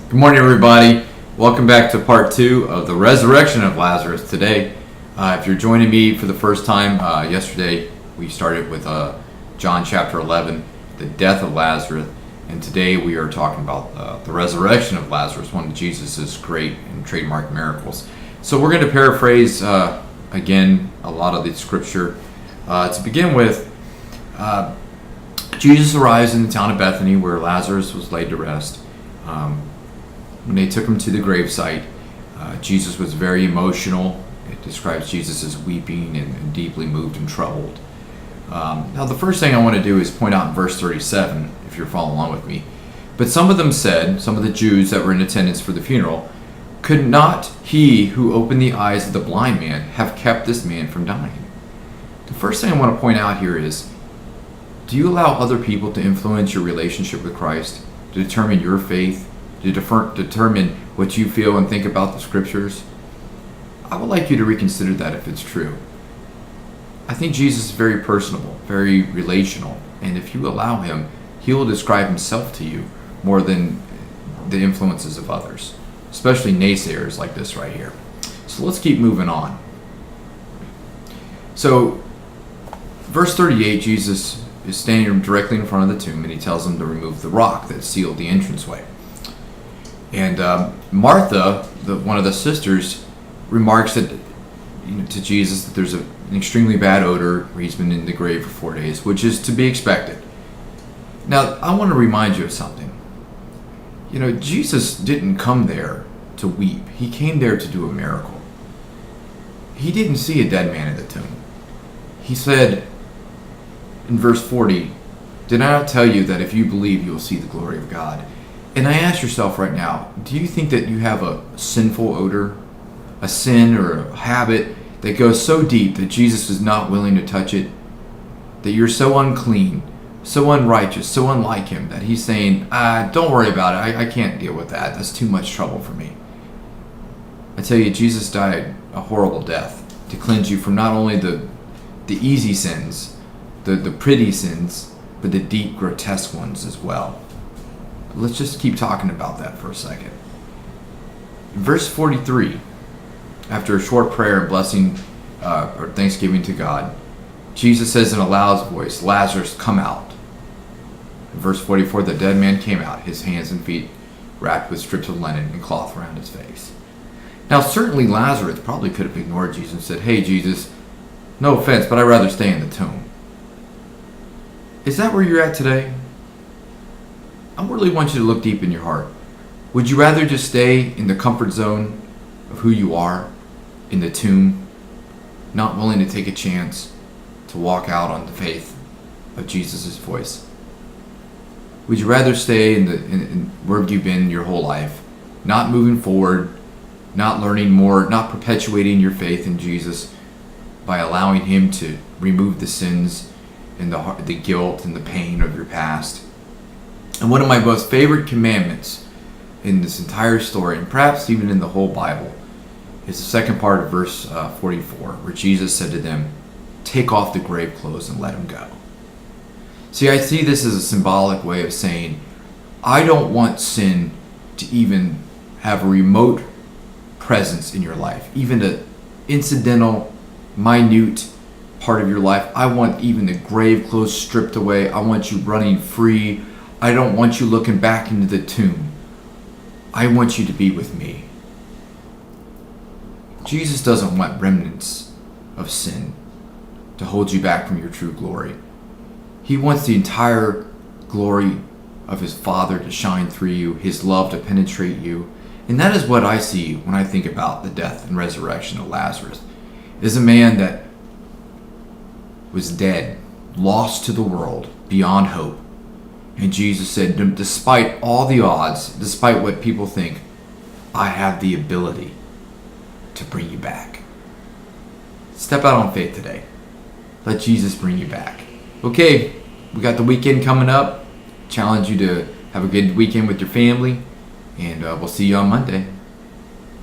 Good morning, everybody. Welcome back to part 2 of the resurrection of Lazarus today. If you're joining me for the first time, yesterday we started with John chapter 11, the death of Lazarus, and today we are talking about the resurrection of Lazarus, one of Jesus' great and trademark miracles. So we're going to paraphrase again a lot of the scripture. To begin with, Jesus arrives in the town of Bethany where Lazarus was laid to rest. When they took him to the gravesite, Jesus was very emotional. It describes Jesus as weeping and deeply moved and troubled. Now, the first thing I want to do is point out in verse 37, if you're following along with me. But some of them said, some of the Jews that were in attendance for the funeral, could not he who opened the eyes of the blind man have kept this man from dying? The first thing I want to point out here is, do you allow other people to influence your relationship with Christ, to determine your faith, to determine what you feel and think about the scriptures? I would like you to reconsider that if it's true. I think Jesus is very personable, very relational, and if you allow him, he will describe himself to you more than the influences of others, especially naysayers like this right here. So let's keep moving on. So, verse 38, Jesus is standing directly in front of the tomb, and he tells them to remove the rock that sealed the entranceway. And Martha, one of the sisters, remarks that to Jesus that there's an extremely bad odor where he's been in the grave for 4 days, which is to be expected. Now, I want to remind you of something. Jesus didn't come there to weep. He came there to do a miracle. He didn't see a dead man in the tomb. He said in verse 40, "Did I not tell you that if you believe, you will see the glory of God?" And I ask yourself right now, do you think that you have a sinful odor, a sin or a habit that goes so deep that Jesus is not willing to touch it? That you're so unclean, so unrighteous, so unlike him that he's saying, don't worry about it. I can't deal with that. That's too much trouble for me. I tell you, Jesus died a horrible death to cleanse you from not only the easy sins, the pretty sins, but the deep, grotesque ones as well. Let's just keep talking about that for a second. In verse 43, after a short prayer and blessing or thanksgiving to God, Jesus says in a loud voice, "Lazarus, come out." In verse 44, the dead man came out, his hands and feet wrapped with strips of linen and cloth around his face. Now, certainly Lazarus probably could have ignored Jesus and said, "Hey, Jesus, no offense, but I'd rather stay in the tomb." Is that where you're at today? I really want you to look deep in your heart. Would you rather just stay in the comfort zone of who you are, in the tomb, not willing to take a chance to walk out on the faith of Jesus' voice? Would you rather stay in where you've been your whole life, not moving forward, not learning more, not perpetuating your faith in Jesus by allowing him to remove the sins and the guilt and the pain of your past? And one of my most favorite commandments in this entire story, and perhaps even in the whole Bible, is the second part of verse 44, where Jesus said to them, "Take off the grave clothes and let him go." See, I see this as a symbolic way of saying, I don't want sin to even have a remote presence in your life, even an incidental, minute part of your life. I want even the grave clothes stripped away. I want you running free. I don't want you looking back into the tomb. I want you to be with me. Jesus doesn't want remnants of sin to hold you back from your true glory. He wants the entire glory of his Father to shine through you, his love to penetrate you. And that is what I see when I think about the death and resurrection of Lazarus. Is a man that was dead, lost to the world, beyond hope. And Jesus said, despite all the odds, despite what people think, I have the ability to bring you back. Step out on faith today. Let Jesus bring you back. Okay, we got the weekend coming up. Challenge you to have a good weekend with your family. And we'll see you on Monday.